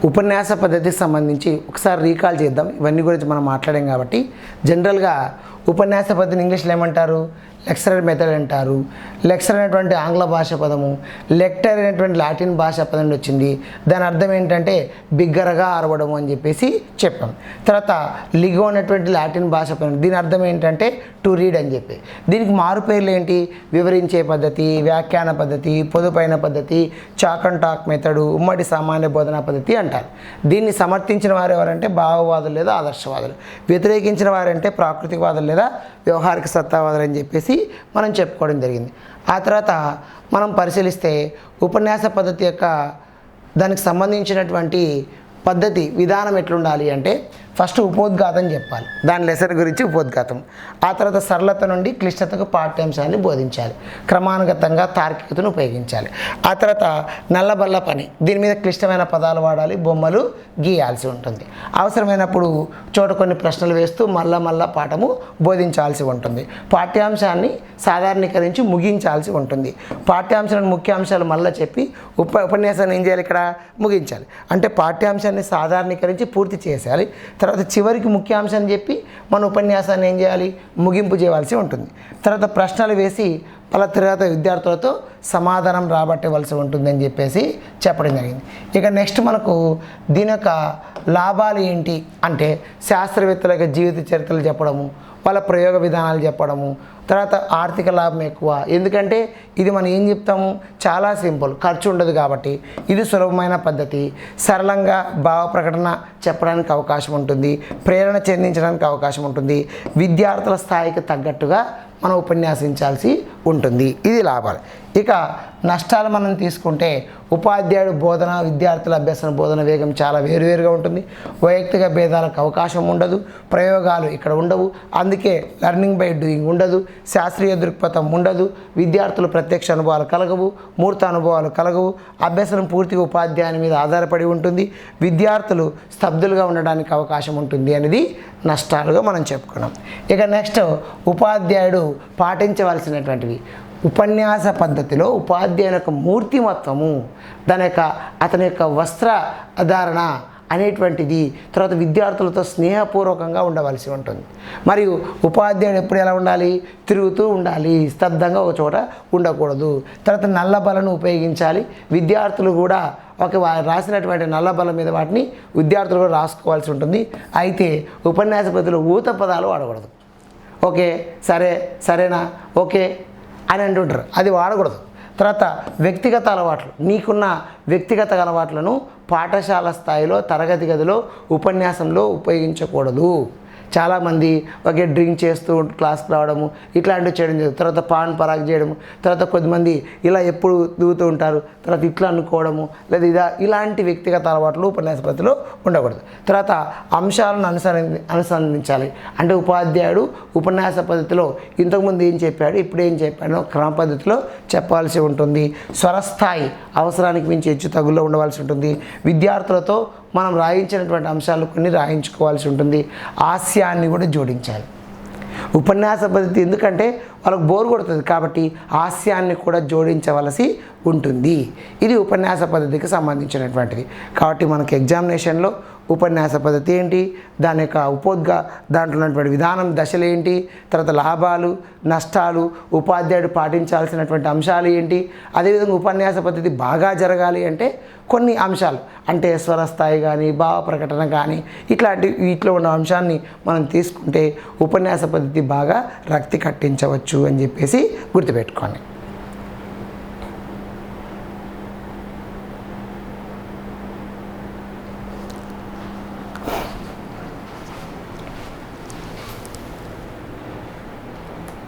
ఉపన్యాస పద్ధతికి సంబంధించి ఒకసారి రీకాల్ చేద్దాం. ఇవన్నీ గురించి మనం మాట్లాడాం కాబట్టి జనరల్గా ఉపన్యాస పద్ధతిని ఇంగ్లీష్లో ఏమంటారు? లెక్చరర్ మెథడ్ అంటారు. లెక్చర్ అనేటువంటి ఆంగ్ల భాష పదము, లెక్టర్ అనేటువంటి లాటిన్ భాష పదం నుండి వచ్చింది. దాని అర్థం ఏంటంటే బిగ్గరగా అరవడం అని చెప్పేసి చెప్పాం. తర్వాత లిగో అనేటువంటి లాటిన్ భాష పదం, దీని అర్థం ఏంటంటే టు రీడ్ అని చెప్పి. దీనికి మారు పేర్లు ఏంటి? వివరించే పద్ధతి, వ్యాఖ్యాన పద్ధతి, పొదుపైన పద్ధతి, చాక్ అండ్ టాక్ మెథడు, ఉమ్మడి సామాన్య బోధనా పద్ధతి అంటారు. దీన్ని సమర్థించిన వారు ఎవరంటే భావవాదులు లేదా ఆదర్శవాదులు. వ్యతిరేకించిన వారంటే ప్రాకృతికవాదులు లేదా వ్యవహారిక సత్తావాదులు అని చెప్పేసి మనం చెప్పుకోవడం జరిగింది. ఆ తర్వాత మనం పరిశీలిస్తే ఉపన్యాస పద్ధతి యొక్క దానికి సంబంధించినటువంటి పద్ధతి విధానం ఎట్లుండాలి అంటే ఫస్ట్ ఉపోద్ఘాతం చెప్పాలి, దాని లెసన్ గురించి ఉపోద్ఘాతం. ఆ తర్వాత సరళత నుండి క్లిష్టతకు పాఠ్యాంశాన్ని బోధించాలి, క్రమానుగతంగా తార్కికతను ఉపయోగించాలి. ఆ తర్వాత నల్లబల్ల పని, దీని మీద క్లిష్టమైన పదాలు వాడాలి, బొమ్మలు గీయాల్సి ఉంటుంది. అవసరమైనప్పుడు చోట కొన్ని ప్రశ్నలు వేస్తూ మళ్ళా పాఠము బోధించాల్సి ఉంటుంది. పాఠ్యాంశాన్ని సాధారణీకరించి ముగించాల్సి ఉంటుంది. పాఠ్యాంశాలను ముఖ్యాంశాలు మళ్ళీ చెప్పి ఉపన్యాసాన్ని ఏం చేయాలి? ఇక్కడ ముగించాలి. అంటే పాఠ్యాంశాన్ని సాధారణీకరించి పూర్తి చేసేయాలి. తర్వాత చివరికి ముఖ్యాంశాన్ని చెప్పి మన ఉపన్యాసాన్ని ఏం చేయాలి? ముగింపు చేయవలసి ఉంటుంది. తర్వాత ప్రశ్నలు వేసి వాళ్ళ తర్వాత విద్యార్థులతో సమాధానం రాబట్టవలసి ఉంటుందని చెప్పేసి చెప్పడం జరిగింది. ఇక నెక్స్ట్ మనకు దీని యొక్క లాభాలు ఏంటి అంటే శాస్త్రవేత్తల యొక్క జీవిత చరిత్రలు చెప్పడము, వాళ్ళ ప్రయోగ విధానాలు చెప్పడము. తర్వాత ఆర్థిక లాభం ఎక్కువ, ఎందుకంటే ఇది మనం ఏం చెప్తాము? చాలా సింపుల్, ఖర్చు ఉండదు కాబట్టి ఇది సులభమైన పద్ధతి. సరళంగా భావ ప్రకటన చెప్పడానికి అవకాశం ఉంటుంది, ప్రేరణ చెందించడానికి అవకాశం ఉంటుంది, విద్యార్థుల స్థాయికి తగ్గట్టుగా మనం ఉపన్యాసించాల్సి ఉంటుంది. ఇది లాభాలు. ఇక నష్టాలు మనం తీసుకుంటే ఉపాధ్యాయుడు బోధన, విద్యార్థుల అభ్యసన బోధన వేగం చాలా వేరువేరుగా ఉంటుంది. వైయక్తిక భేదాలకు అవకాశం ఉండదు, ప్రయోగాలు ఇక్కడ ఉండవు, అందుకే లెర్నింగ్ బై డూయింగ్ ఉండదు, శాస్త్రీయ దృక్పథం ఉండదు, విద్యార్థులు ప్రత్యక్ష అనుభవాలు కలగవు, మూర్త అనుభవాలు కలగవు, అభ్యసనం పూర్తిగా ఉపాధ్యాయుని మీద ఆధారపడి ఉంటుంది, విద్యార్థులు స్తబ్దులుగా ఉండడానికి అవకాశం ఉంటుంది అనేది నష్టాలుగా మనం చెప్పుకున్నాం. ఇక నెక్స్ట్ ఉపాధ్యాయుడు పాటించవలసినటువంటివి. ఉపన్యాస పద్ధతిలో ఉపాధ్యాయుని యొక్క మూర్తిమత్వము, అతని యొక్క వస్త్రధారణ అనేటువంటిది, తర్వాత విద్యార్థులతో స్నేహపూర్వకంగా ఉండవలసి ఉంటుంది. మరియు ఉపాధ్యాయుడు ఎప్పుడు ఎలా ఉండాలి? తిరుగుతూ ఉండాలి, స్తబ్దంగా ఒక చోట ఉండకూడదు. తర్వాత నల్లబలను ఉపయోగించాలి. విద్యార్థులు కూడా రాసినటువంటి నల్లబల మీద వాటిని విద్యార్థులు కూడా రాసుకోవాల్సి ఉంటుంది. అయితే ఉపన్యాస పద్ధతిలో ఊత పదాలు వాడకూడదు. ఓకే, సరేనా, ఓకే అని అంటుంటారు, అది వాడకూడదు. తర్వాత వ్యక్తిగత అలవాట్లు, నీకున్న వ్యక్తిగత అలవాట్లను పాఠశాల స్థాయిలో తరగతి గదిలో ఉపన్యాసంలో ఉపయోగించకూడదు. చాలామంది ఒకే డ్రింక్ చేస్తూ క్లాస్కి రావడము ఇట్లాంటివి చేయడం జరుగుతుంది. తర్వాత పాన్ పరాగ్ చేయడము, తర్వాత కొద్దిమంది ఇలా ఎప్పుడు దిగుతూ ఉంటారు, తర్వాత ఇట్లా అనుకోవడము లేదా ఇలాంటి వ్యక్తిగత అలవాట్లు ఉపన్యాస పద్ధతిలో ఉండకూడదు. తర్వాత అంశాలను అనుసంధించాలి. అంటే ఉపాధ్యాయుడు ఉపన్యాస పద్ధతిలో ఇంతకుముందు ఏం చెప్పాడు, ఇప్పుడు ఏం చెప్పాడో క్రమ పద్ధతిలో చెప్పాల్సి ఉంటుంది. స్వరస్థాయి అవసరానికి మించి హెచ్చు తగుల్లో ఉండవలసి ఉంటుంది. విద్యార్థులతో మనం రాయించినటువంటి అంశాలు కొన్ని రాయించుకోవాల్సి ఉంటుంది. హాస్యాన్ని కూడా జోడించాలి. ఉపన్యాస పద్ధతి ఎందుకంటే వాళ్ళకు బోర్ కొడుతుంది కాబట్టి హాస్యాన్ని కూడా జోడించవలసి ఉంటుంది. ఇది ఉపన్యాస పద్ధతికి సంబంధించినటువంటిది. కాబట్టి మనకి ఎగ్జామినేషన్లో ఉపన్యాస పద్ధతి ఏంటి, దాని యొక్క దాంట్లో ఉన్నటువంటి విధానం, దశలు ఏంటి, తర్వాత లాభాలు నష్టాలు, ఉపాధ్యాయుడు పాటించాల్సినటువంటి అంశాలు ఏంటి, అదేవిధంగా ఉపన్యాస పద్ధతి బాగా జరగాలి అంటే కొన్ని అంశాలు, అంటే స్వరస్థాయి కానీ భావ ప్రకటన కానీ వీటిలో ఉన్న అంశాన్ని మనం తీసుకుంటే ఉపన్యాస పద్ధతి బాగా రక్తి కట్టించవచ్చు అని చెప్పేసి గుర్తుపెట్టుకోండి.